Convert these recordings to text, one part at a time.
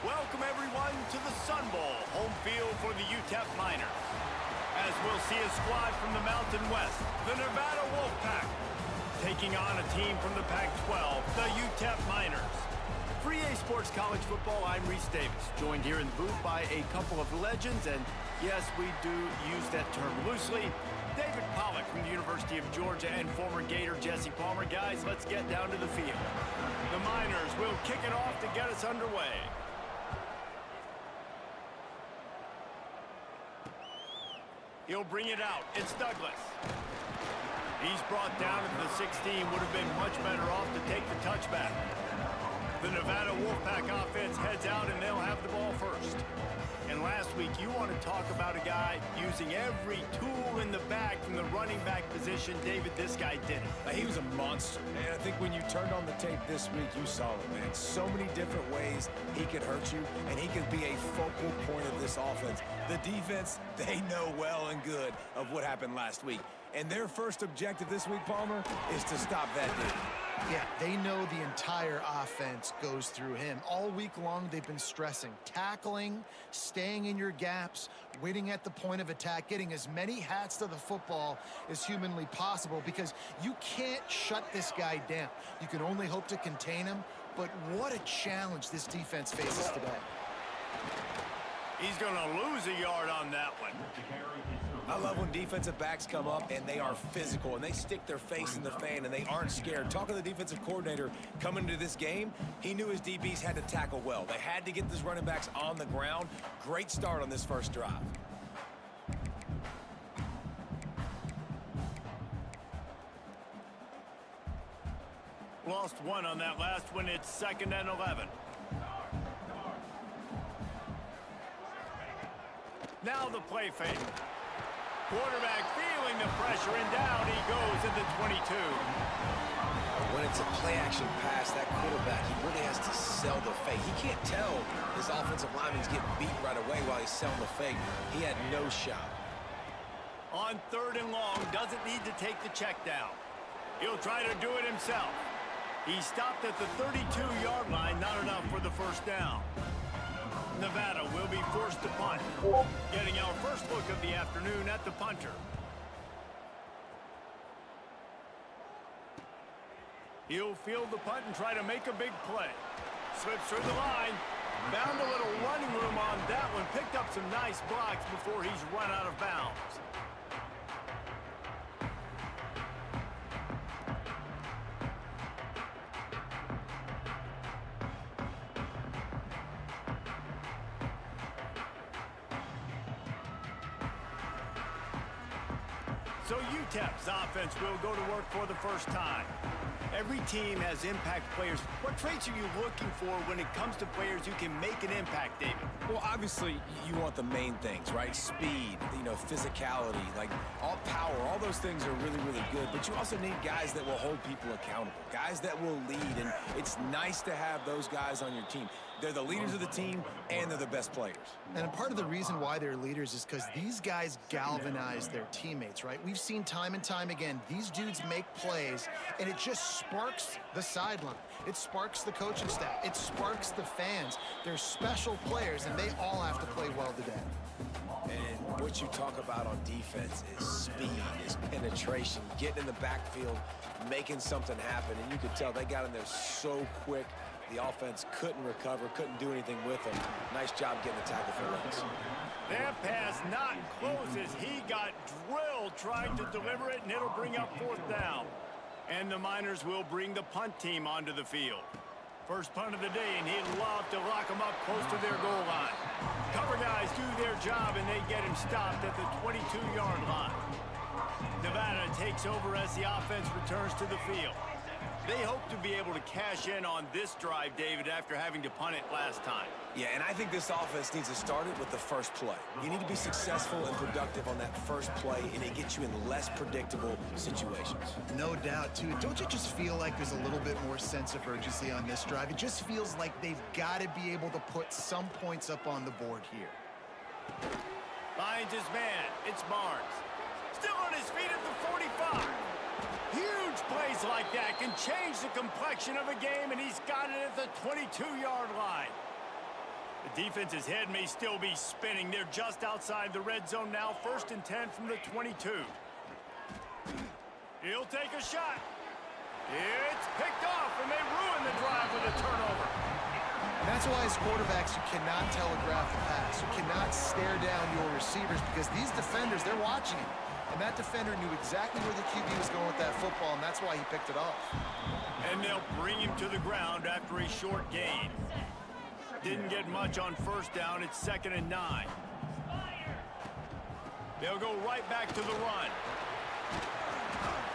Welcome everyone to the Sun Bowl, home field for the UTEP Miners. As we'll see a squad from the Mountain West, the Nevada Wolfpack, taking on a team from the Pac-12, the UTEP Miners. For EA Sports College Football, I'm Reese Davis, joined here in the booth by a couple of legends, and yes, we do use that term loosely. David Pollack from the University of Georgia and former Gator Jesse Palmer. Guys, let's get down to the field. The Miners will kick it off to get us underway. He'll bring it out. It's Douglas. He's brought down at the 16. Would have been much better off to take the touchback. The Nevada Wolfpack offense heads out, and they'll have the ball first. And last week, you want to talk about a guy using every tool in the bag from the running back position. David, this guy did it. He was a monster, man. I think when you turned on the tape this week, you saw it, man. So many different ways he could hurt you, and he could be a focal point of this offense. The defense, they know well and good of what happened last week. And their first objective this week, Palmer, is to stop that dude. Yeah, they know the entire offense goes through him. All week long, they've been stressing tackling, staying in your gaps, waiting at the point of attack, getting as many hats to the football as humanly possible, because you can't shut this guy down. You can only hope to contain him, but what a challenge this defense faces today. He's going to lose a yard on that one. I love when defensive backs come up and they are physical and they stick their face in the fan and they aren't scared. Talking to the defensive coordinator coming into this game, he knew his DBs had to tackle well. They had to get these running backs on the ground. Great start on this first drive. Lost one on that last one. It's 2nd and 11. Now the play fake. Quarterback feeling the pressure, and down he goes at the 22. When it's a play-action pass, that quarterback, he really has to sell the fake. He can't tell his offensive lineman's getting beat right away while he's selling the fake. He had no shot. On 3rd and long, doesn't need to take the check down. He'll try to do it himself. He stopped at the 32-yard line, not enough for the first down. Nevada will be forced to punt. Getting our first look of the afternoon at the punter. He'll field the punt and try to make a big play. Slips through the line. Found a little running room on that one. Picked up some nice blocks before he's run out of bounds. So UTEP's offense will go to work for the first time. Every team has impact players. What traits are you looking for when it comes to players who can make an impact, David? Well, obviously, you want the main things, right? Speed, physicality, like all power, all those things are really, really good. But you also need guys that will hold people accountable, guys that will lead. And it's nice to have those guys on your team. They're the leaders of the team, and they're the best players. And part of the reason why they're leaders is because these guys galvanize their teammates, right? We've seen time and time again, these dudes make plays, and it just sparks the sideline. It sparks the coaching staff. It sparks the fans. They're special players, and they all have to play well today. And what you talk about on defense is speed, is penetration, getting in the backfield, making something happen. And you could tell they got in there so quick. The offense couldn't recover, couldn't do anything with him. Nice job getting the tackle for Rex. That pass not close as he got drilled trying to deliver it, and it'll bring up 4th down. And the Miners will bring the punt team onto the field. First punt of the day, and he'd love to lock them up close to their goal line. Cover guys do their job, and they get him stopped at the 22-yard line. Nevada takes over as the offense returns to the field. They hope to be able to cash in on this drive, David, after having to punt it last time. Yeah, and I think this offense needs to start it with the first play. You need to be successful and productive on that first play, and it gets you in less predictable situations. No doubt, too. Don't you just feel like there's a little bit more sense of urgency on this drive? It just feels like they've got to be able to put some points up on the board here. Finds his man. It's Barnes. Still on his feet at the 45. Huge plays like that can change the complexion of a game, and he's got it at the 22-yard line. The defense's head may still be spinning. They're just outside the red zone now. 1st and 10 from the 22. He'll take a shot. It's picked off, and they ruin the drive with a turnover. And that's why as quarterbacks, you cannot telegraph the pass. You cannot stare down your receivers because these defenders, they're watching it. And that defender knew exactly where the QB was going with that football, and that's why he picked it off. And they'll bring him to the ground after a short gain. Didn't get much on 1st down. It's 2nd and 9. They'll go right back to the run.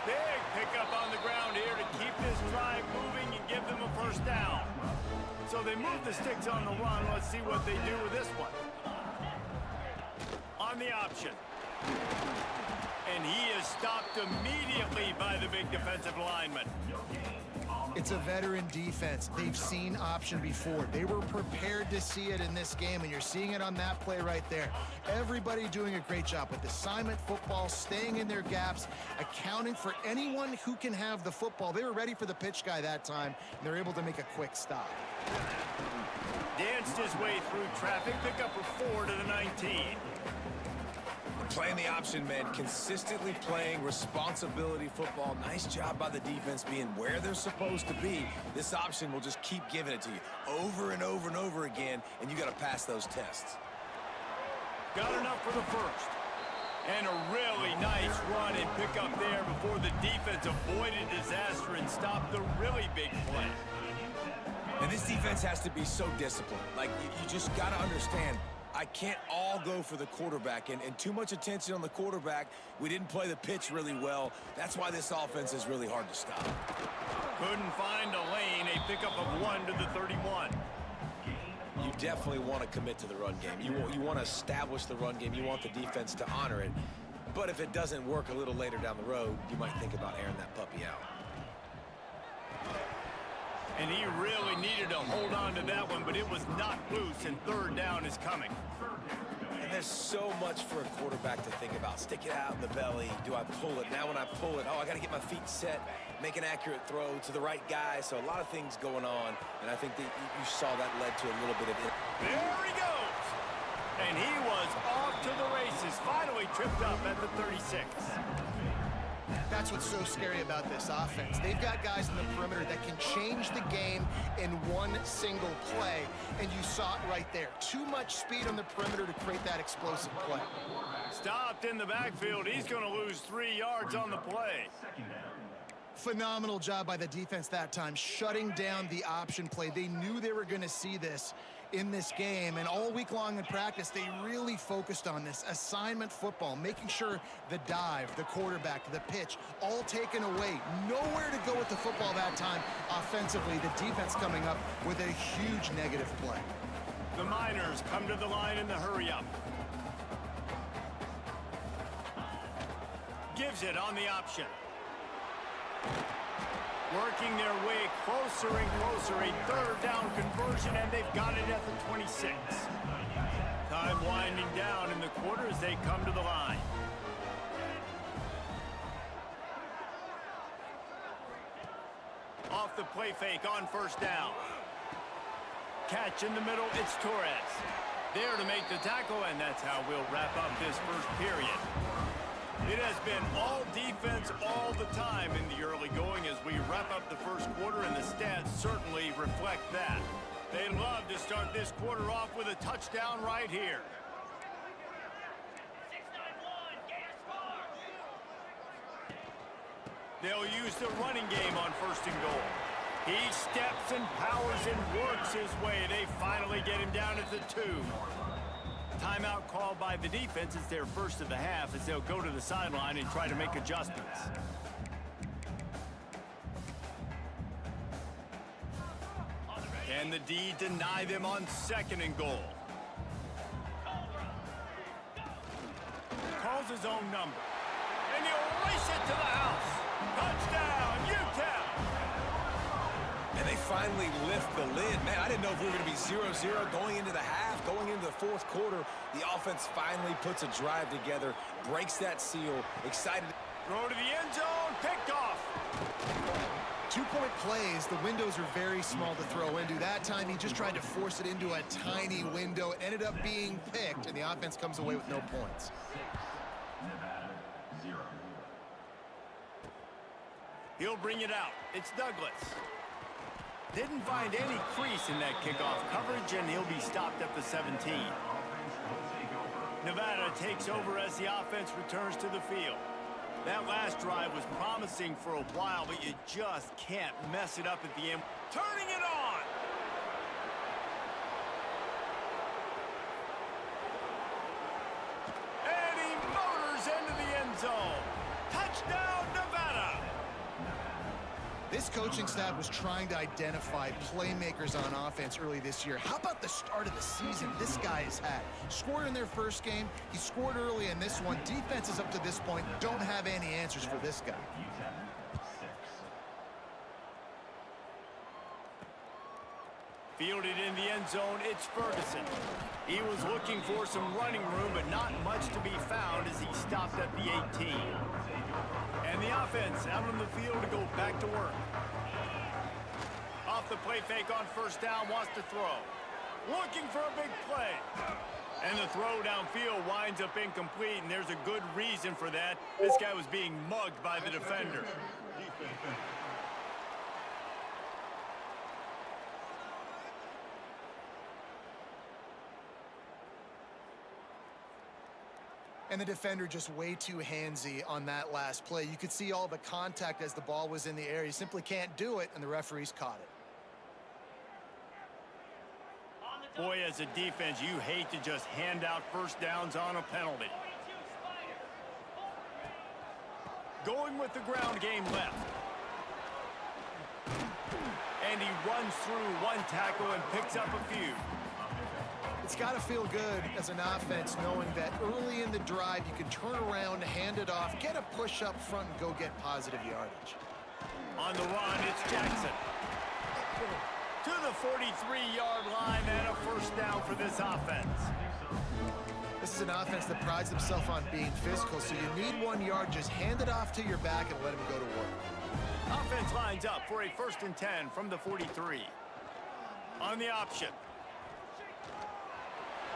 Big pickup on the ground here to keep this drive moving and give them a 1st down. So they move the sticks on the run. Let's see what they do with this one. On the option. And he is stopped immediately by the big defensive lineman. It's a veteran defense. They've seen option before. They were prepared to see it in this game, and you're seeing it on that play right there. Everybody doing a great job with assignment football, staying in their gaps, accounting for anyone who can have the football. They were ready for the pitch guy that time, and they're able to make a quick stop. Danced his way through traffic, pick up a 4 to the 19. Playing the option, man, consistently playing responsibility football. Nice job by the defense being where they're supposed to be. This option will just keep giving it to you over and over and over again, and you got to pass those tests. Got enough for the 1st. And a really nice run and pick up there before the defense avoided disaster and stopped the really big play. And this defense has to be so disciplined. Like, you just got to understand, I can't all go for the quarterback, and too much attention on the quarterback. We didn't play the pitch really well. That's why this offense is really hard to stop. Couldn't find a lane, a pickup of 1 to the 31. You definitely want to commit to the run game. You want to establish the run game. You want the defense to honor it. But if it doesn't work a little later down the road, you might think about airing that puppy out. And he really needed to hold on to that one, but it was knocked loose, and 3rd down is coming. And there's so much for a quarterback to think about. Stick it out in the belly. Do I pull it? Now when I pull it, I got to get my feet set, make an accurate throw to the right guy. So a lot of things going on, and I think that you saw that led to a little bit of it. There he goes. And he was off to the races, finally tripped up at the 36. That's what's so scary about this offense. They've got guys in the perimeter that can change the game in one single play, and you saw it right there. Too much speed on the perimeter to create that explosive play. Stopped in the backfield. He's going to lose 3 yards on the play. Phenomenal job by the defense that time, shutting down the option play. They knew they were going to see this in this game, and all week long in practice, they really focused on this assignment football, making sure the dive, the quarterback, the pitch, all taken away. Nowhere to go with the football that time offensively. The defense coming up with a huge negative play. The Miners come to the line in the hurry-up. Gives it on the option. Working their way closer and closer, a 3rd down conversion, and they've got it at the 26. Time winding down in the quarter as they come to the line. Off the play fake on 1st down. Catch in the middle, it's Torres. There to make the tackle, and that's how we'll wrap up this 1st period. It has been all defense all the time in the early going as we wrap up the 1st quarter, and the stats certainly reflect that. They love to start this quarter off with a touchdown right here. They'll use the running game on 1st and goal. He steps and powers and works his way. They finally get him down at the 2. Timeout called by the defense. It's their 1st of the half as they'll go to the sideline and try to make adjustments. Can the D deny them on 2nd and goal? Calls his own number. And he'll race it to the house. Touchdown, UTEP! And they finally lift the lid. Man, I didn't know if we were going to be 0-0 going into the half, going into the 4th quarter. The offense finally puts a drive together, breaks that seal, excited. Throw to the end zone, picked off. 2-point plays, the windows are very small to throw into. That time, he just tried to force it into a tiny window. It ended up being picked, and the offense comes away with no points. He'll bring it out. It's Douglas. Didn't find any crease in that kickoff coverage, and he'll be stopped at the 17. Nevada takes over as the offense returns to the field. That last drive was promising for a while, but you just can't mess it up at the end. Turning it on! And he motors into the end zone. Touchdown, Nevada! This coaching staff was trying to identify playmakers on offense early this year. How about the start of the season this guy has had? Scored in their first game. He scored early in this one. Defenses up to this point don't have any answers for this guy. Fielded in the end zone, it's Ferguson. He was looking for some running room, but not much to be found as he stopped at the 18. And the offense out on the field to go back to work. Off the play fake on first down, wants to throw. Looking for a big play. And the throw downfield winds up incomplete, and there's a good reason for that. This guy was being mugged by the defender. And the defender just way too handsy on that last play. You could see all the contact as the ball was in the air. He simply can't do it, and the referees caught it. Boy, as a defense, you hate to just hand out first downs on a penalty. Going with the ground game left. And he runs through one tackle and picks up a few. It's got to feel good as an offense knowing that early in the drive you can turn around, hand it off, get a push up front, and go get positive yardage. On the run, it's Jackson. To the 43-yard line and a first down for this offense. This is an offense that prides himself on being physical, so you need 1 yard, just hand it off to your back and let him go to work. Offense lines up for a 1st and 10 from the 43. On the option.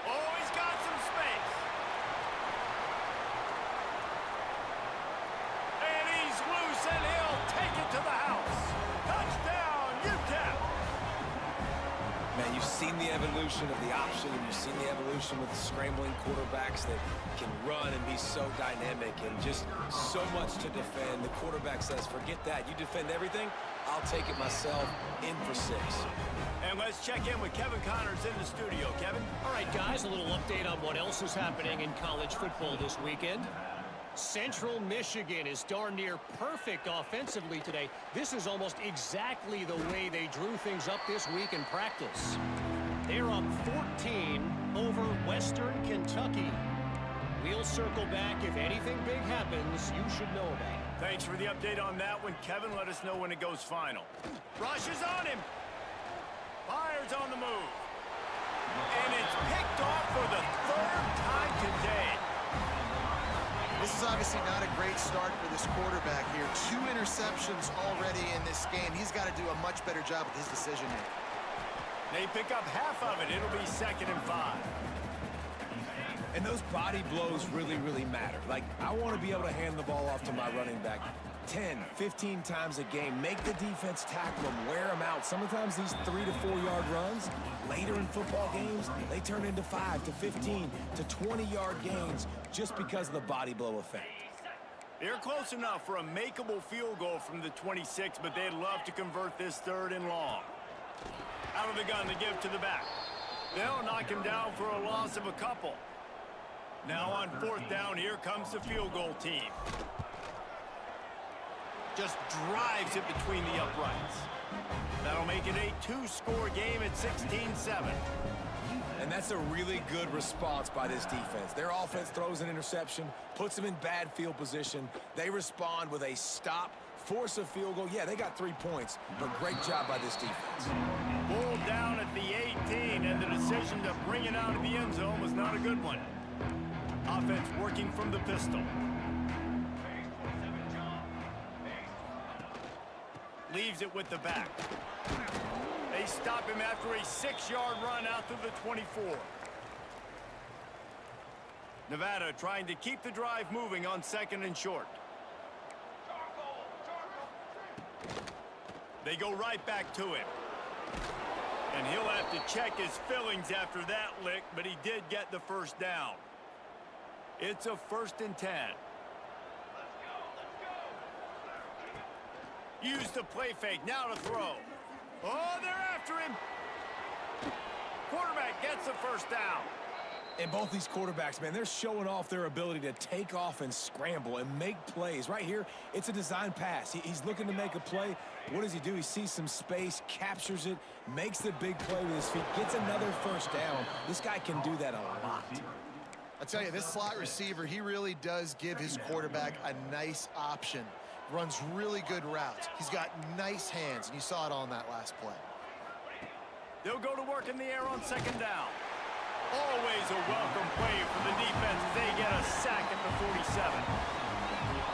Oh, he's got some space. And he's loose, and he'll take it to the house. Touchdown, UTEP. Man, you've seen the evolution of the option, and you've seen the evolution with the scrambling quarterbacks that can run and be so dynamic and just so much to defend. The quarterback says, forget that. You defend everything, I'll take it myself, in for 6. And let's check in with Kevin Connors in the studio. Kevin? All right, guys, a little update on what else is happening in college football this weekend. Central Michigan is darn near perfect offensively today. This is almost exactly the way they drew things up this week in practice. They're up 14 over Western Kentucky. We'll circle back. If anything big happens, you should know about it. Thanks for the update on that one, Kevin. Let us know when it goes final. Rush is on him. Fires on the move. And it's picked off for the 3rd time today. This is obviously not a great start for this quarterback here. 2 interceptions already in this game. He's got to do a much better job with his decision-making. They pick up half of it. It'll be 2nd and 5. And those body blows really, really matter. Like, I want to be able to hand the ball off to my running back 10, 15 times a game. Make the defense tackle them, wear them out. Sometimes these 3 to 4 yard runs, later in football games, they turn into 5 to 15 to 20-yard gains just because of the body blow effect. They're close enough for a makeable field goal from the 26, but they'd love to convert this 3rd and long. Out of the gun to give to the back. They'll knock him down for a loss of a couple. Now on 4th down, here comes the field goal team. Just drives it between the uprights. That'll make it a 2-score game at 16-7. And that's a really good response by this defense. Their offense throws an interception, puts them in bad field position. They respond with a stop, force a field goal. Yeah, they got 3 points, but great job by this defense. Bull down at the 18, and the decision to bring it out of the end zone was not a good one. Offense working from the pistol. Leaves it with the back. They stop him after a 6-yard run out to the 24. Nevada trying to keep the drive moving on 2nd and short. They go right back to him. And he'll have to check his fillings after that lick, but he did get the first down. It's a 1st and 10. Use the play fake, now to throw. Oh, they're after him. Quarterback gets the first down. And both these quarterbacks, man, they're showing off their ability to take off and scramble and make plays. Right here, it's a design pass. He's looking to make a play. What does he do? He sees some space, captures it, makes the big play with his feet, gets another first down. This guy can do that a lot. I tell you, this slot receiver, he really does give his quarterback a nice option. Runs really good routes. He's got nice hands, and you saw it on that last play. They'll go to work in the air on 2nd down. Always a welcome play for the defense as they get a sack at the 47.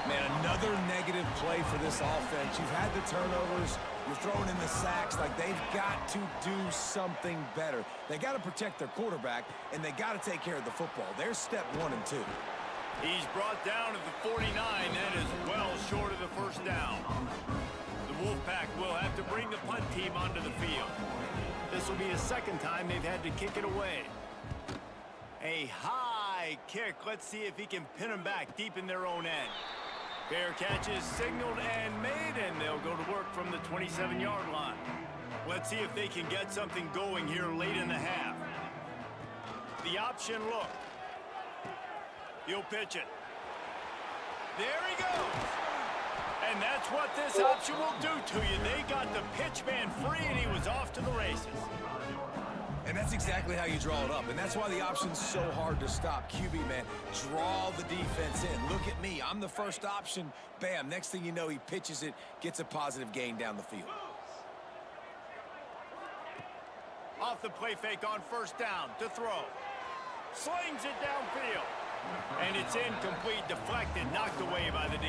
Man, another negative play for this offense. You've had the turnovers. You're throwing in the sacks. Like, they've got to do something better. They got to protect their quarterback, and they got to take care of the football. There's step 1 and 2. He's brought down at the 49. That is well short of the first down. The Wolfpack will have to bring the punt team onto the field. This will be a 2nd time they've had to kick it away. A high kick. Let's see if he can pin them back deep in their own end. Fair catch is signaled and made, and they'll go to work from the 27-yard line. Let's see if they can get something going here late in the half. The option look. He'll pitch it. There he goes. And that's what this option will do to you. They got the pitch man free, and he was off to the races. And that's exactly how you draw it up. And that's why the option's so hard to stop. QB, man, draw the defense in. Look at me. I'm the first option. Bam. Next thing you know, he pitches it, gets a positive gain down the field. Off the play fake on 1st down to throw. Slings it downfield. And it's incomplete, deflected, knocked away by the D.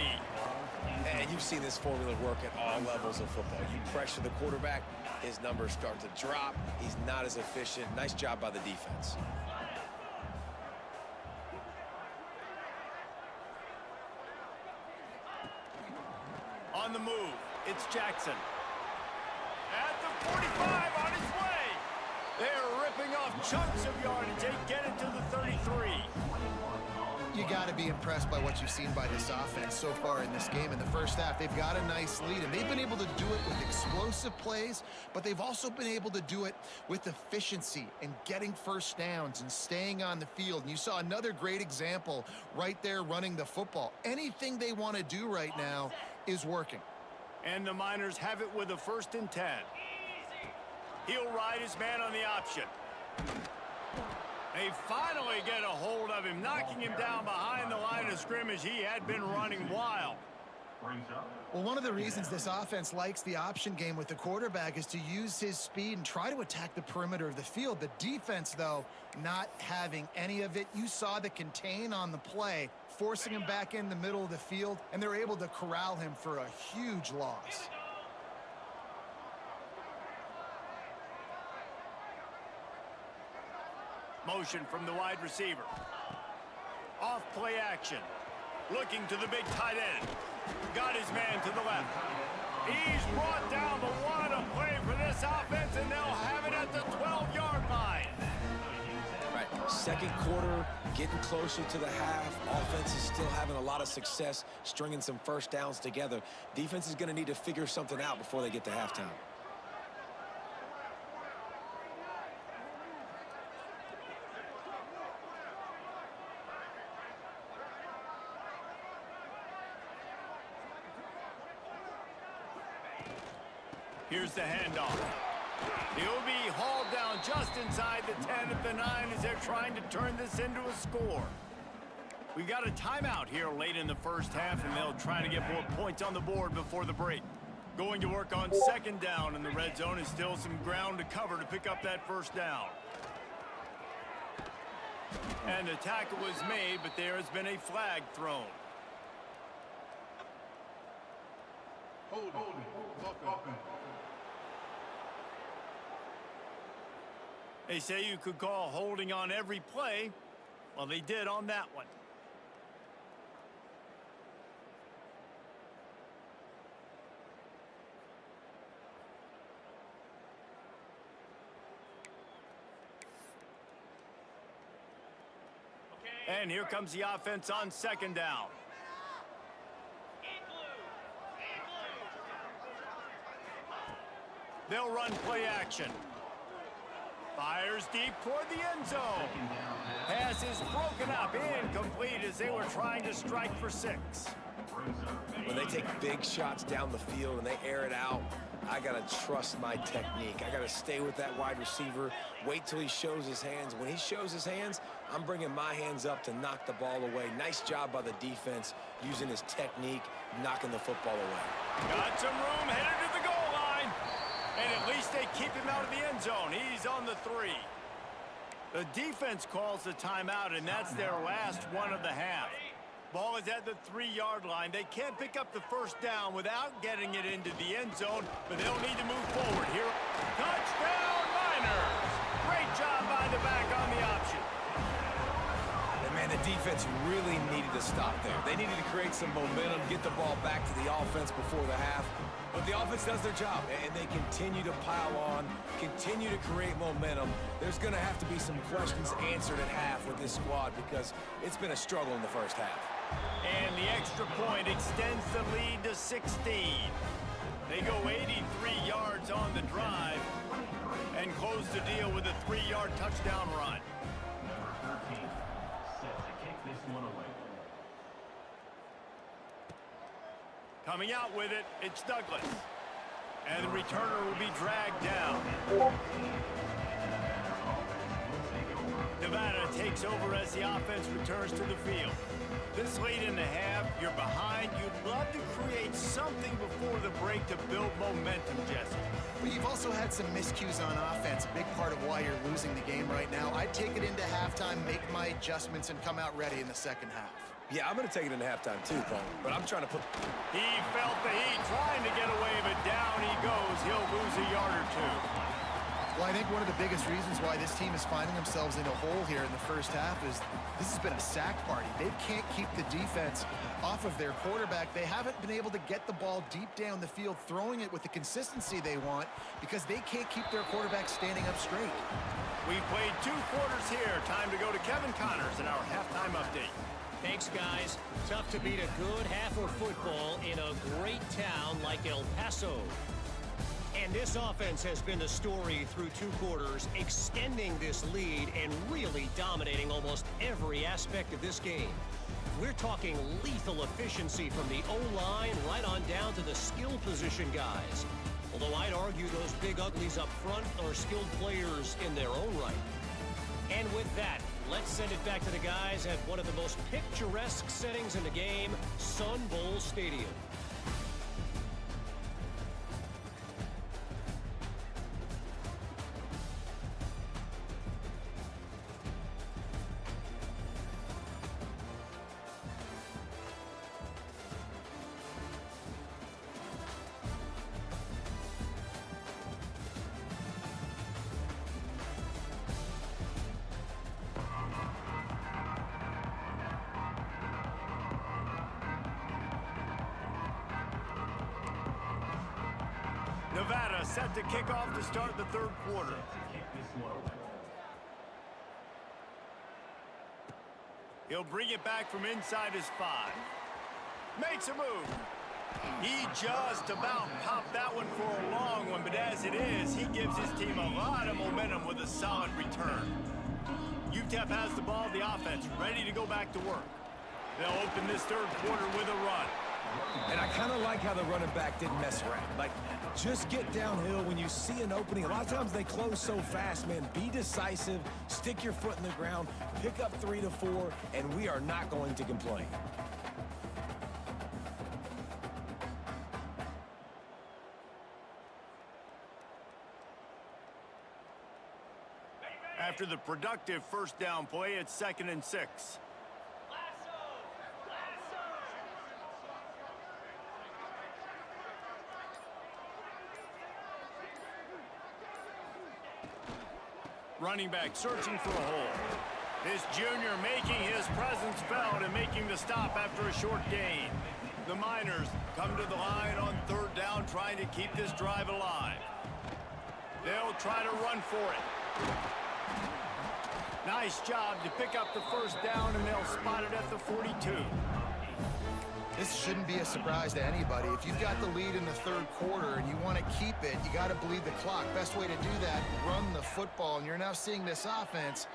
And you've seen this formula work at all levels of football. You pressure the quarterback, his numbers start to drop. He's not as efficient. Nice job by the defense. On the move, it's Jackson. At the 45, on his way. They're ripping off chunks of yardage. They get it to the 33. You got to be impressed by what you've seen by this offense so far in this game. In the first half, they've got a nice lead, and they've been able to do it with explosive plays, but they've also been able to do it with efficiency and getting first downs and staying on the field. And you saw another great example right there running the football. Anything they want to do right now is working. And the Miners have it with a 1st and 10. He'll ride his man on the option. They finally get a hold of him, knocking him down behind the line of scrimmage. He had been running wild. Well, one of the reasons this offense likes the option game with the quarterback is to use his speed and try to attack the perimeter of the field. The defense, though, not having any of it. You saw the contain on the play, forcing him back in the middle of the field, and they're able to corral him for a huge loss. Motion from the wide receiver. Off play action. Looking to the big tight end. Got his man to the left. He's brought down, but what a play for this offense, and they'll have it at the 12-yard line. Right, 2nd quarter, getting closer to the half. Offense is still having a lot of success stringing some first downs together. Defense is going to need to figure something out before they get to halftime. Here's the handoff. He'll be hauled down just inside the 10 at the 9 as they're trying to turn this into a score. We've got a timeout here late in the first half, and they'll try to get more points on the board before the break. Going to work on 2nd down, and the red zone is still some ground to cover to pick up that first down. And a tackle was made, but there has been a flag thrown. Hold. They say you could call holding on every play. Well, they did on that one. And here comes the offense on second down. They'll run play action. Fires deep toward the end zone. Pass is broken up, incomplete as they were trying to strike for 6. When they take big shots down the field and they air it out, I got to trust my technique. I got to stay with that wide receiver, wait till he shows his hands. When he shows his hands, I'm bringing my hands up to knock the ball away. Nice job by the defense using his technique, knocking the football away. Got some room, headed to the goal line. And at least they keep him out of the end zone. He's on the 3. The defense calls the timeout, and that's their last one of the half. Ball is at the 3-yard line. They can't pick up the first down without getting it into the end zone, but they'll need to move forward here. Touchdown, Niners! Great job by the back on the option. And man, the defense really needed to stop there. They needed to create some momentum, get the ball back to the offense before the half. But the offense does their job, and they continue to pile on, continue to create momentum. There's going to have to be some questions answered at half with this squad because it's been a struggle in the first half. And the extra point extends the lead to 16. They go 83 yards on the drive and close the deal with a 3-yard touchdown run. Coming out with it, it's Douglas. And the returner will be dragged down. Nevada takes over as the offense returns to the field. This late in the half, you're behind. You'd love to create something before the break to build momentum, Jesse. But you've also had some miscues on offense, a big part of why you're losing the game right now. I'd take it into halftime, make my adjustments, and come out ready in the second half. Yeah, I'm going to take it into halftime too, Paul, but I'm trying to put... He felt the heat, trying to get away, but down he goes. He'll lose a yard or 2. Well, I think one of the biggest reasons why this team is finding themselves in a hole here in the first half is this has been a sack party. They can't keep the defense off of their quarterback. They haven't been able to get the ball deep down the field, throwing it with the consistency they want because they can't keep their quarterback standing up straight. We've played 2 quarters here. Time to go to Kevin Connors in our halftime update. Thanks, guys. Tough to beat a good half of football in a great town like El Paso. And this offense has been the story through 2 quarters, extending this lead and really dominating almost every aspect of this game. We're talking lethal efficiency from the O-line right on down to the skill position guys. Although I'd argue those big uglies up front are skilled players in their own right. And with that, let's send it back to the guys at one of the most picturesque settings in the game, Sun Bowl Stadium. Nevada set to kick off to start the 3rd quarter. He'll bring it back from inside his 5. Makes a move. He just about popped that one for a long one, but as it is, he gives his team a lot of momentum with a solid return. UTEP has the ball, the offense, ready to go back to work. They'll open this 3rd quarter with a run. And I kind of like how the running back didn't mess around. Like, just get downhill when you see an opening. A lot of times they close so fast, man. Be decisive, stick your foot in the ground, pick up 3 to 4, and we are not going to complain. After the productive first down play, it's 2nd and 6. Running back searching for a hole. This junior making his presence felt and making the stop after a short gain. The Miners come to the line on third down, trying to keep this drive alive. They'll try to run for it. Nice job to pick up the first down, and they'll spot it at the 42. This shouldn't be a surprise to anybody. If you've got the lead in the third quarter and you want to keep it, you got to bleed the clock. Best way to do that, run the football. And you're now seeing this offense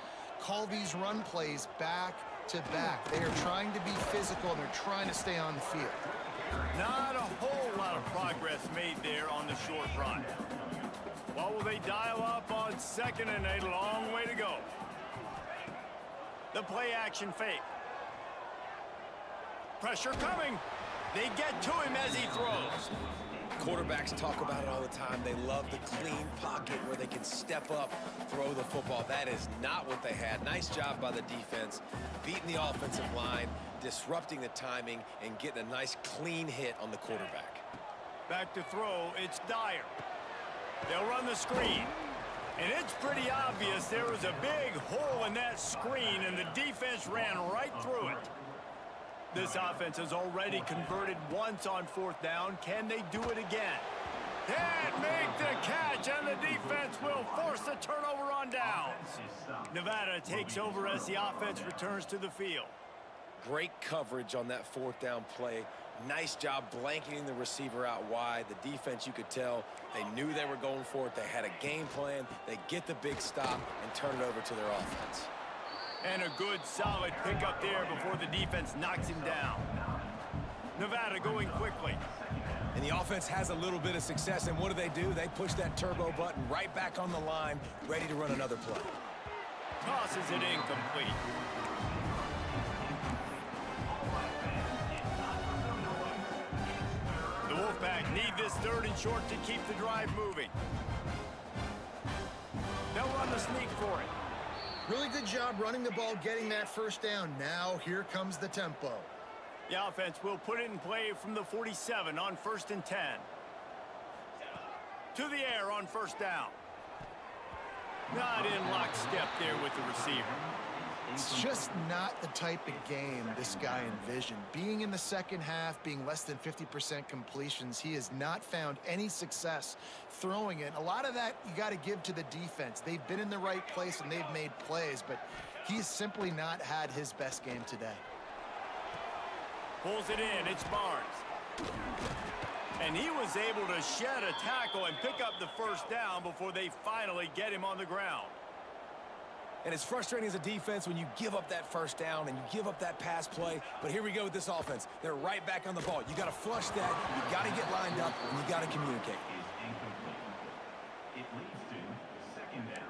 call these run plays back to back. They are trying to be physical, and they're trying to stay on the field. Not a whole lot of progress made there on the short run. What will they dial up on second and a long way to go? The play action fake. Pressure coming. They get to him as he throws. Quarterbacks talk about it all the time. They love the clean pocket where they can step up, throw the football. That is not what they had. Nice job by the defense, beating the offensive line, disrupting the timing, and getting a nice clean hit on the quarterback. Back to throw, it's Dyer. They'll run the screen. And it's pretty obvious there was a big hole in that screen, and the defense ran right through it. This offense has already converted once on fourth down. Can they do it again? Can't make the catch, and the defense will force the turnover on downs. Nevada takes over as the offense returns to the field. Great coverage on that fourth down play. Nice job blanketing the receiver out wide. The defense, you could tell, they knew they were going for it. They had a game plan. They get the big stop and turn it over to their offense. And a good, solid pickup there before the defense knocks him down. Nevada going quickly. And the offense has a little bit of success, and what do? They push that turbo button right back on the line, ready to run another play. Tosses it incomplete. The Wolfpack need this third and short to keep the drive moving. They'll run the sneak for it. Really good job running the ball, getting that first down. Now here comes the tempo. The offense will put it in play from the 47 on 1st and 10. To the air on first down. Not in lockstep there with the receiver. It's just not the type of game this guy envisioned. Being in the second half, being less than 50% completions, he has not found any success throwing it. A lot of that you got to give to the defense. They've been in the right place and they've made plays, but he's simply not had his best game today. Pulls it in, it's Barnes. And he was able to shed a tackle and pick up the first down before they finally get him on the ground. And it's frustrating as a defense when you give up that first down and you give up that pass play. But here we go with this offense. They're right back on the ball. You got to flush that. You got to get lined up, and you got to communicate. It leads to second down.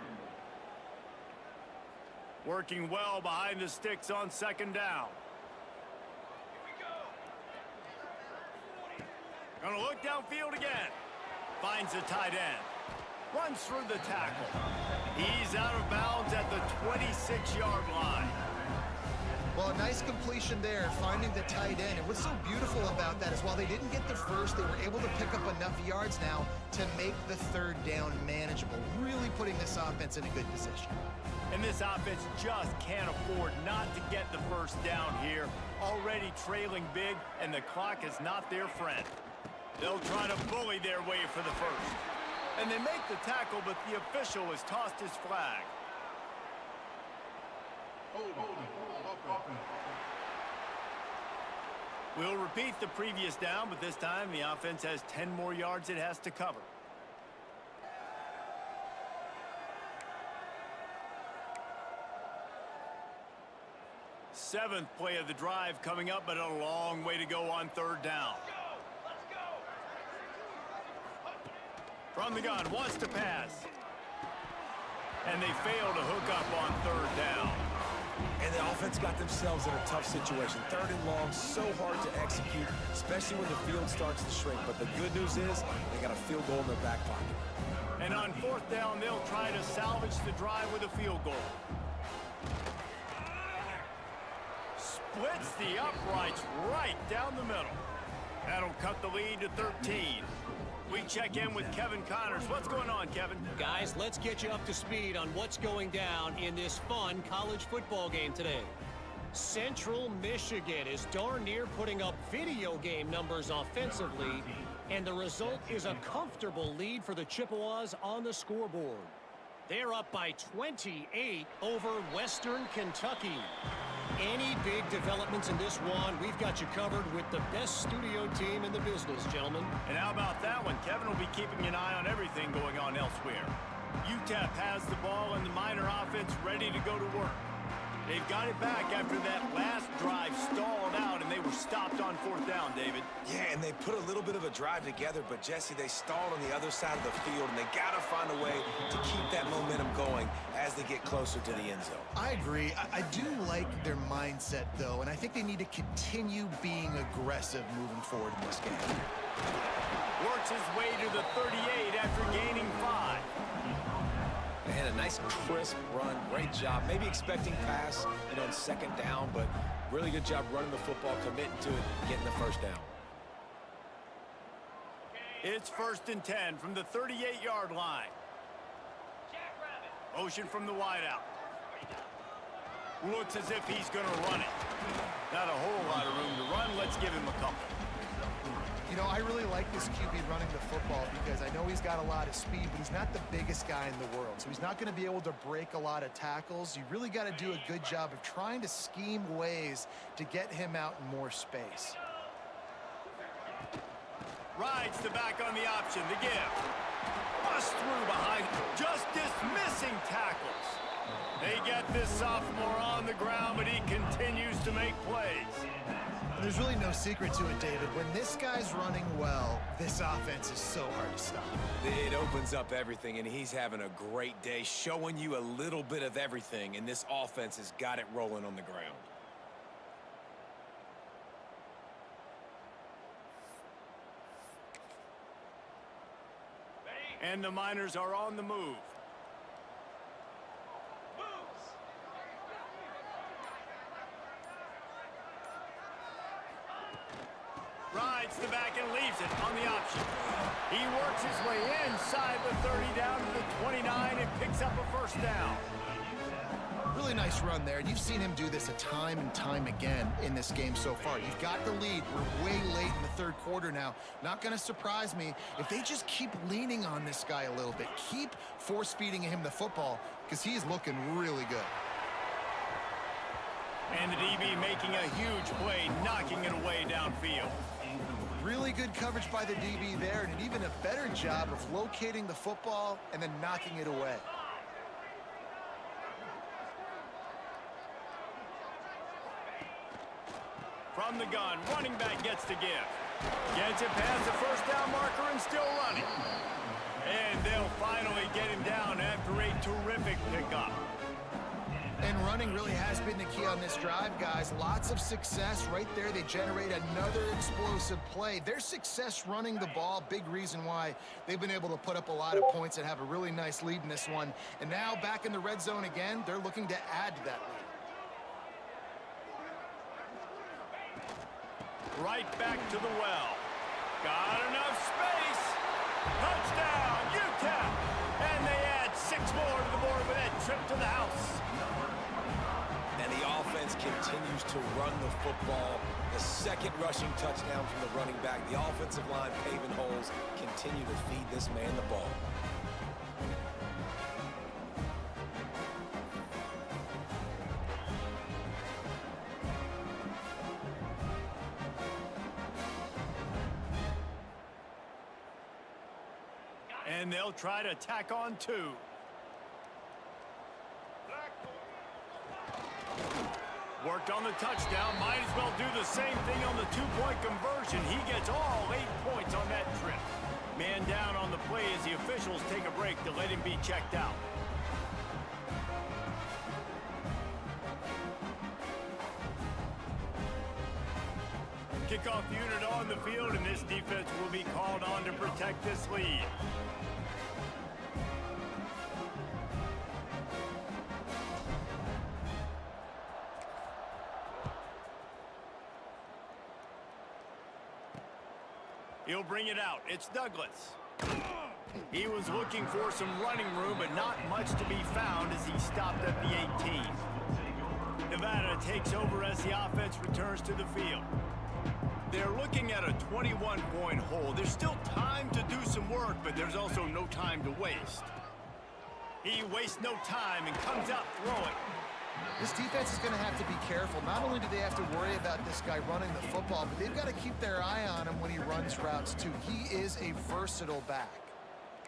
Working well behind the sticks on second down. Gonna look downfield again. Finds the tight end. Runs through the tackle. He's out of bounds at the 26-yard line. Well, a nice completion there, finding the tight end. And what's so beautiful about that is while they didn't get the first, they were able to pick up enough yards now to make the third down manageable, really putting this offense in a good position. And this offense just can't afford not to get the first down here. Already trailing big, and the clock is not their friend. They'll try to bully their way for the first. And they make the tackle, but the official has tossed his flag. We'll repeat the previous down, but this time the offense has 10 more yards it has to cover. Seventh play of the drive coming up, but a long way to go on third down. From the gun, wants to pass. And they fail to hook up on third down. And the offense got themselves in a tough situation. Third and long, so hard to execute, especially when the field starts to shrink. But the good news is they got a field goal in their back pocket. And on fourth down, they'll try to salvage the drive with a field goal. Splits the uprights right down the middle. That'll cut the lead to 13. We check in with Kevin Connors. What's going on, Kevin? Guys, let's get you up to speed on what's going down in this fun college football game today. Central Michigan is darn near putting up video game numbers offensively, and the result is a comfortable lead for the Chippewas on the scoreboard. They're up by 28 over Western Kentucky. Any big developments in this one, we've got you covered with the best studio team in the business, gentlemen. And how about that one? Kevin will be keeping an eye on everything going on elsewhere. UTEP has the ball and the Miner offense ready to go to work. They've got it back after that last drive stalled out, and they were stopped on 4th down, David. Yeah, and they put a little bit of a drive together, but, Jesse, they stalled on the other side of the field, and they got to find a way to keep that momentum going as they get closer to the end zone. I agree. I do like their mindset, though, and I think they need to continue being aggressive moving forward in this game. Works his way to the 38 after gaining 5. And a nice crisp run, great job. Maybe expecting pass, on 2nd down, but really good job running the football, committing to it, getting the 1st down. It's 1st and 10 from the 38-yard line. Motion from the wideout. Looks as if he's going to run it. Not a whole lot of room to run. Let's give him a couple. You know, I really like this QB running the football because I know he's got a lot of speed, but he's not the biggest guy in the world. So he's not going to be able to break a lot of tackles. You really got to do a good job of trying to scheme ways to get him out in more space. Rides the back on the option, the give. Bust through behind, just dismissing tackles. They get this sophomore on the ground, but he continues to make plays. There's really no secret to it, David. When this guy's running well, this offense is so hard to stop. It opens up everything, and he's having a great day, showing you a little bit of everything, and this offense has got it rolling on the ground. And the Miners are on the move. Rides the back and leaves it on the option. He works his way inside the 30 down to the 29 and picks up a 1st down. Really nice run there, and you've seen him do this a time and time again in this game so far. You've got the lead. We're way late in the 3rd quarter now. Not going to surprise me if they just keep leaning on this guy a little bit. Keep force-feeding him the football because he's looking really good. And the DB making a huge play, knocking it away downfield. Really good coverage by the DB there, and an even a better job of locating the football and then knocking it away. From the gun, running back gets to give. Gets it past the 1st down marker and still running. And they'll finally get him down after a terrific pickup. And running really has been the key on this drive, guys. Lots of success right there. They generate another explosive play. Their success running the ball, big reason why they've been able to put up a lot of points and have a really nice lead in this one. And now back in the red zone again, they're looking to add to that lead. Right back to the well. Got enough space. Touchdown, UTEP. And they add 6 more to the board with that trip to the house. And the offense continues to run the football. The 2nd rushing touchdown from the running back. The offensive line paving holes continue to feed this man the ball. And they'll try to tack on 2. Worked on the touchdown. Might as well do the same thing on the 2-point conversion. He gets all 8 points on that trip. Man down on the play as the officials take a break to let him be checked out. Kickoff unit on the field, and this defense will be called on to protect this lead. He'll bring it out. It's Douglas. He was looking for some running room, but not much to be found as he stopped at the 18. Nevada takes over as the offense returns to the field. They're looking at a 21-point hole. There's still time to do some work, but there's also no time to waste. He wastes no time and comes out throwing. This defense is going to have to be careful. Not only do they have to worry about this guy running the football, but they've got to keep their eye on him when he runs routes, too. He is a versatile back.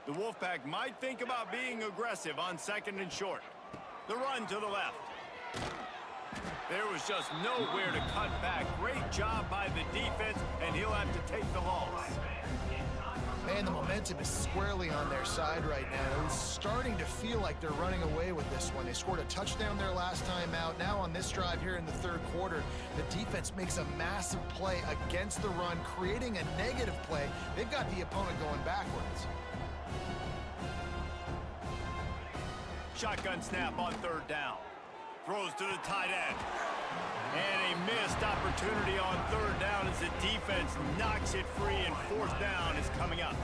The Wolfpack might think about being aggressive on 2nd and short. The run to the left. There was just nowhere to cut back. Great job by the defense, and he'll have to take the loss. Man, the momentum is squarely on their side right now. It's starting to feel like they're running away with this one. They scored a touchdown their last time out. Now on this drive here in the 3rd quarter, the defense makes a massive play against the run, creating a negative play. They've got the opponent going backwards. Shotgun snap on 3rd down. Throws to the tight end. And a missed opportunity on 3rd down as the defense knocks it free, and 4th down is coming up.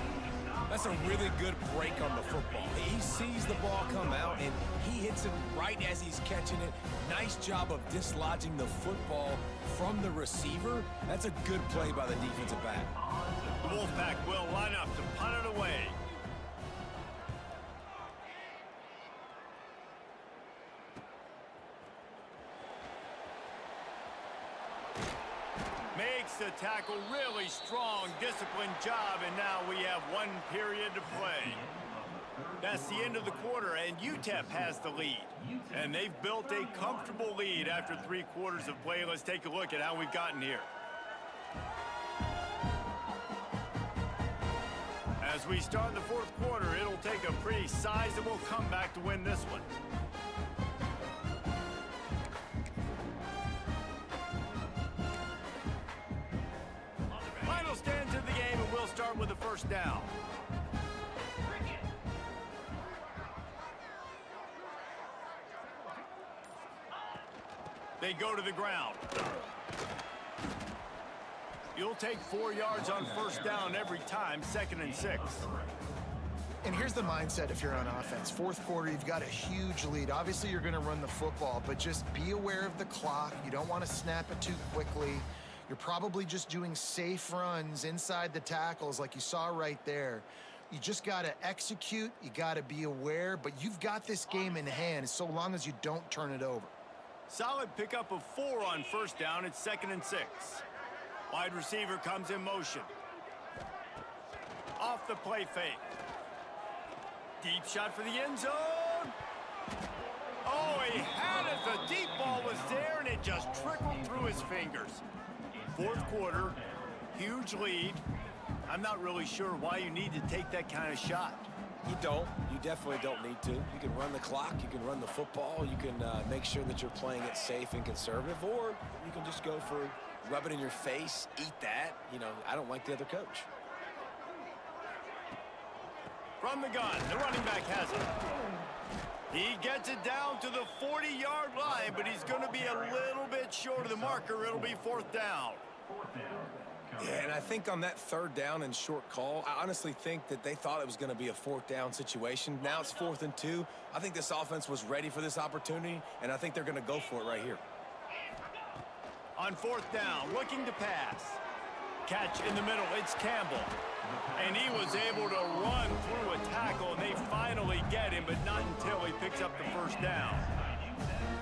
That's a really good break on the football. He sees the ball come out, and he hits it right as he's catching it. Nice job of dislodging the football from the receiver. That's a good play by the defensive back. The Wolfpack will line up to punt it away. Makes the tackle, really strong, disciplined job, and now we have 1 period to play. That's the end of the quarter, and UTEP has the lead. And they've built a comfortable lead after 3 quarters of play. Let's take a look at how we've gotten here. As we start the 4th quarter, it'll take a pretty sizable comeback to win this one. Final stands of the game, and we'll start with the 1st down. They go to the ground. You'll take 4 yards on 1st down every time, 2nd and 6. And here's the mindset if you're on offense. 4th quarter, you've got a huge lead. Obviously, you're going to run the football, but just be aware of the clock. You don't want to snap it too quickly. You're probably just doing safe runs inside the tackles like you saw right there. You just got to execute. You got to be aware, but you've got this game in hand so long as you don't turn it over. Solid pickup of 4 on 1st down. It's 2nd and 6. Wide receiver comes in motion. Off the play fake. Deep shot for the end zone. Oh, he had it. The deep ball was there, and it just trickled through his fingers. 4th quarter, huge lead. I'm not really sure why you need to take that kind of shot. You don't. You definitely don't need to. You can run the clock. You can run the football. You can make sure that you're playing it safe and conservative, or you can just go for rub it in your face, eat that. You know, I don't like the other coach. From the gun, the running back has it. He gets it down to the 40-yard line, but he's going to be a little bit short of the marker. It'll be 4th down. Yeah, and I think on that 3rd down and short call, I honestly think that they thought it was going to be a 4th down situation. Now it's 4th and 2. I think this offense was ready for this opportunity, and I think they're going to go for it right here. On 4th down, looking to pass. Catch in the middle, it's Campbell. And he was able to run through a tackle, and they finally get him, but not until he picks up the 1st down.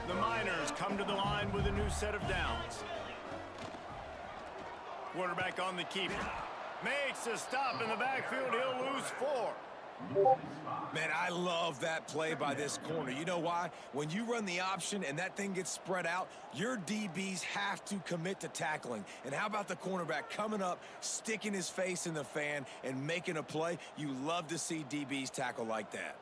The Miners come to the line with a new set of downs. Quarterback on the keeper. Makes a stop in the backfield. He'll lose 4. Man, I love that play by this corner. You know why? When you run the option and that thing gets spread out, your DBs have to commit to tackling. And how about the cornerback coming up, sticking his face in the fan, and making a play? You love to see DBs tackle like that.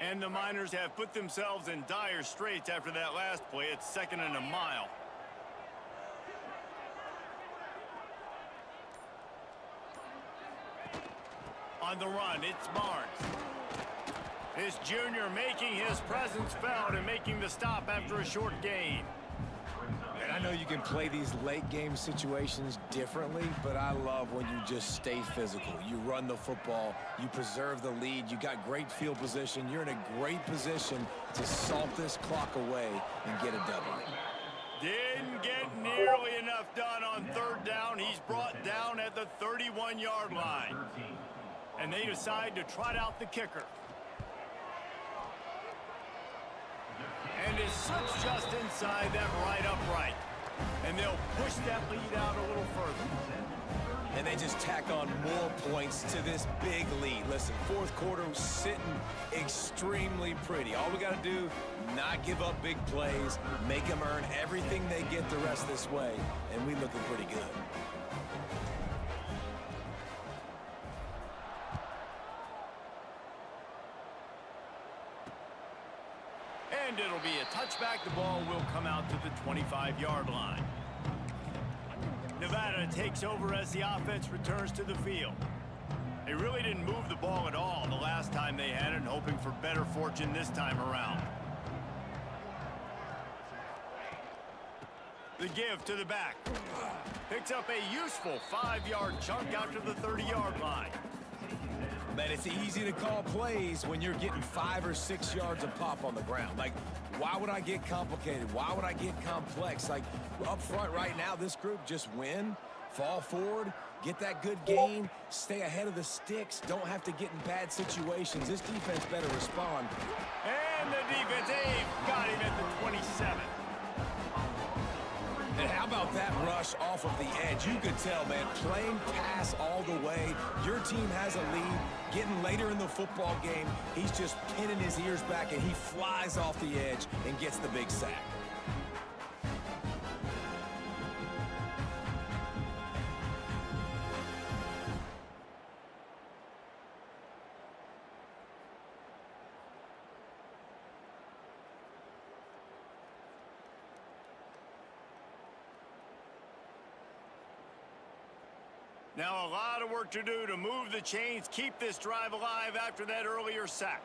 And the Miners have put themselves in dire straits after that last play. It's 2nd and a mile. On the run, it's Barnes. This junior making his presence felt and making the stop after a short gain. I know you can play these late game situations differently, but I love when you just stay physical. You run the football, you preserve the lead, you got great field position, you're in a great position to salt this clock away and get a W. Didn't get nearly enough done on third down. He's brought down at the 31-yard line. And they decide to trot out the kicker. And it slips just inside that right upright. And they'll push that lead out a little further. And they just tack on more points to this big lead. Listen, fourth quarter was sitting extremely pretty. All we got to do, not give up big plays, make them earn everything they get the rest this way, and we looking pretty good. And it'll be a touchback. The ball will come out to the 25-yard line. Nevada takes over as the offense returns to the field. They really didn't move the ball at all the last time they had it, hoping for better fortune this time around. The give to the back. Picks up a useful 5-yard chunk out to the 30-yard line. Man, it's easy to call plays when you're getting 5 or 6 yards of pop on the ground. Like, why would I get complicated? Why would I get complex? Like, up front right now, this group just win, fall forward, get that good gain, stay ahead of the sticks, don't have to get in bad situations. This defense better respond. And the defense, got him at the 27. And how about that rush off of the edge? You could tell, man, playing pass all the way. Your team has a lead. Getting later in the football game, he's just pinning his ears back, and he flies off the edge and gets the big sack. Now a lot of work to do to move the chains, keep this drive alive after that earlier sack.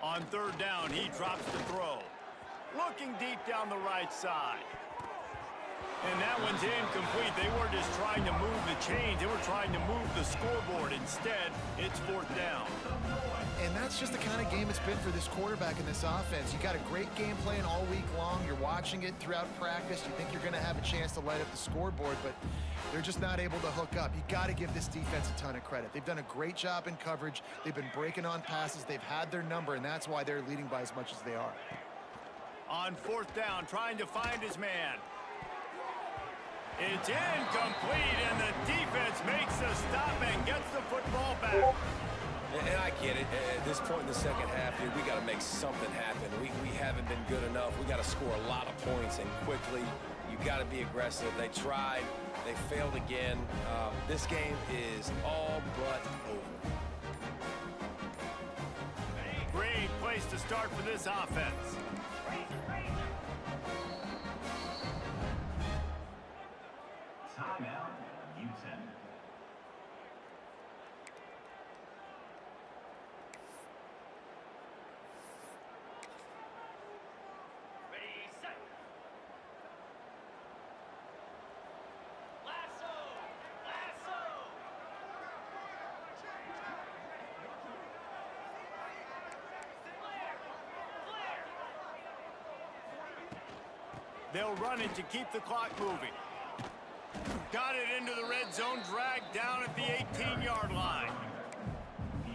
On third down, he drops the throw. Looking deep down the right side. And that one's incomplete. They weren't just trying to move the chains. They were trying to move the scoreboard. Instead, it's fourth down. And that's just the kind of game it's been for this quarterback in this offense. You got a great game plan all week long. You're watching it throughout practice. You think you're going to have a chance to light up the scoreboard, but they're just not able to hook up. You got to give this defense a ton of credit. They've done a great job in coverage. They've been breaking on passes. They've had their number, and that's why they're leading by as much as they are. On fourth down, trying to find his man. It's incomplete, and the defense makes a stop and gets the football back. And I get it. At this point in the second half, dude, we got to make something happen. We haven't been good enough. We got to score a lot of points, and quickly. You got to be aggressive. They tried. They failed again. This game is all but over. Great place to start for this offense. Timeout, UTEP. They'll run it to keep the clock moving. Got it into the red zone, dragged down at the 18-yard line.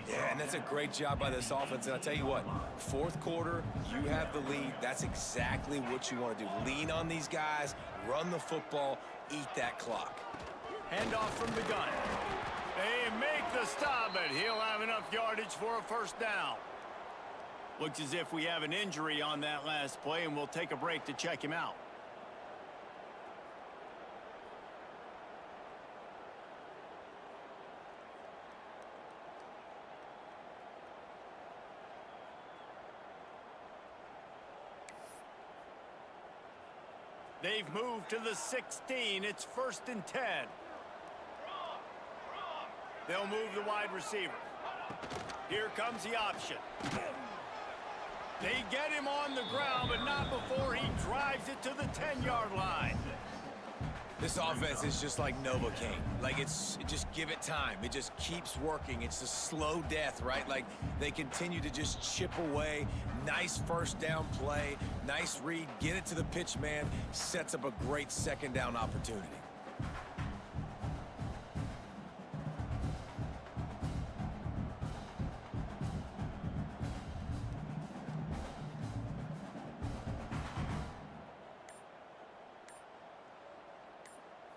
Yeah, and that's a great job by this offense. And I'll tell you what, fourth quarter, you have the lead. That's exactly what you want to do. Lean on these guys, run the football, eat that clock. Handoff from the gun. They make the stop, but he'll have enough yardage for a first down. Looks as if we have an injury on that last play, and we'll take a break to check him out. They've moved to the 16. It's 1st and 10. They'll move the wide receiver. Here comes the option. They get him on the ground, but not before he drives it to the 10-yard line. This offense is just like Novocaine. Like, just give it time. It just keeps working. It's a slow death, right? Like, they continue to just chip away. Nice first down play. Nice read. Get it to the pitch man. Sets up a great second down opportunity.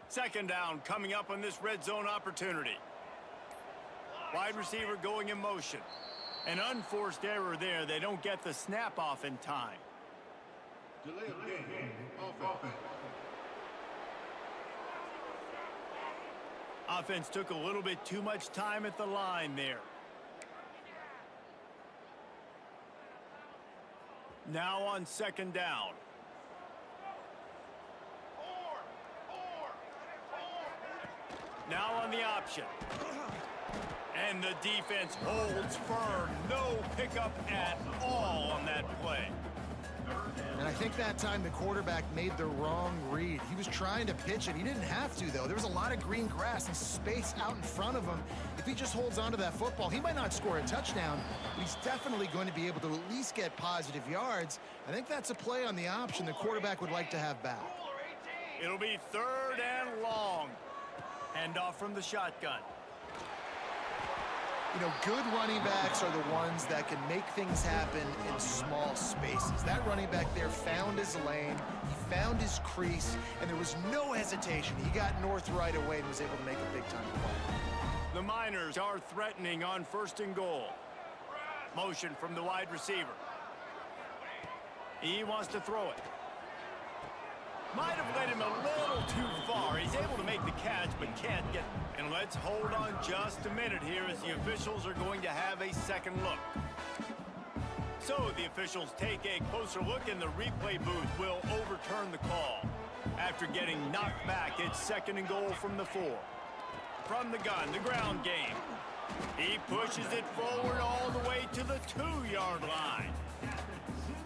Second down coming up on this red zone opportunity. Wide receiver going in motion. An unforced error there. They don't get the snap off in time. Delay of game. Offense. Offense took a little bit too much time at the line there. Now on second down. Now on the option. And the defense holds firm. No pickup at all on that play. And I think that time the quarterback made the wrong read. He was trying to pitch it. He didn't have to, though. There was a lot of green grass and space out in front of him. If he just holds on to that football, he might not score a touchdown, but he's definitely going to be able to at least get positive yards. I think that's a play on the option the quarterback would like to have back. It'll be third and long. Handoff from the shotgun. You know, good running backs are the ones that can make things happen in small spaces. That running back there found his lane, he found his crease, and there was no hesitation. He got north right away and was able to make a big-time play. The Miners are threatening on first and goal. Motion from the wide receiver. He wants to throw it. Might have led him a little too far. He's able to make the catch, but can't get. And let's hold on just a minute here as the officials are going to have a second look. So the officials take a closer look, and the replay booth will overturn the call. After getting knocked back, it's second and goal from the 4. From the gun, the ground game. He pushes it forward all the way to the 2-yard line.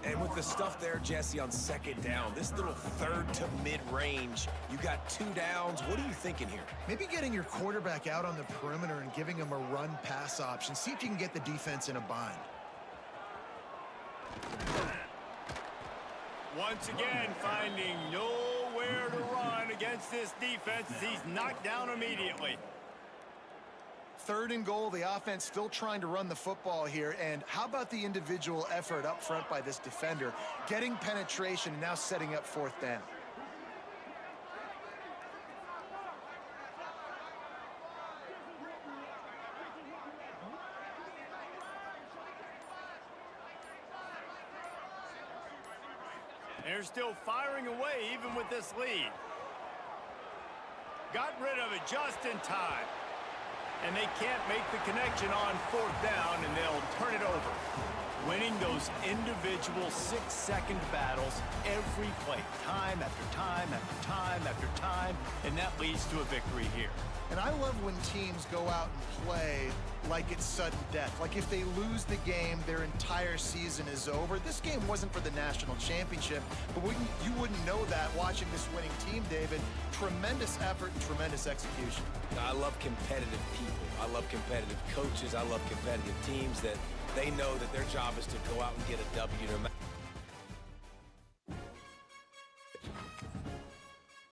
And with the stuff there, Jesse, on second down, this little third to mid-range, you got 2 downs. What are you thinking here? Maybe getting your quarterback out on the perimeter and giving him a run-pass option. See if you can get the defense in a bind. Once again, finding nowhere to run against this defense as he's knocked down immediately. Third and goal, the offense still trying to run the football here. And how about the individual effort up front by this defender? Getting penetration and now setting up fourth down. They're still firing away even with this lead. Got rid of it just in time. And they can't make the connection on fourth down, and they'll turn it over. Winning those individual 6-second battles every play, time after time after time after time, and that leads to a victory here. And I love when teams go out and play like it's sudden death. Like if they lose the game, their entire season is over. This game wasn't for the national championship, but you wouldn't know that watching this winning team, David. Tremendous effort and tremendous execution. I love competitive people. I love competitive coaches. I love competitive teams that they know that their job is to go out and get a W no matter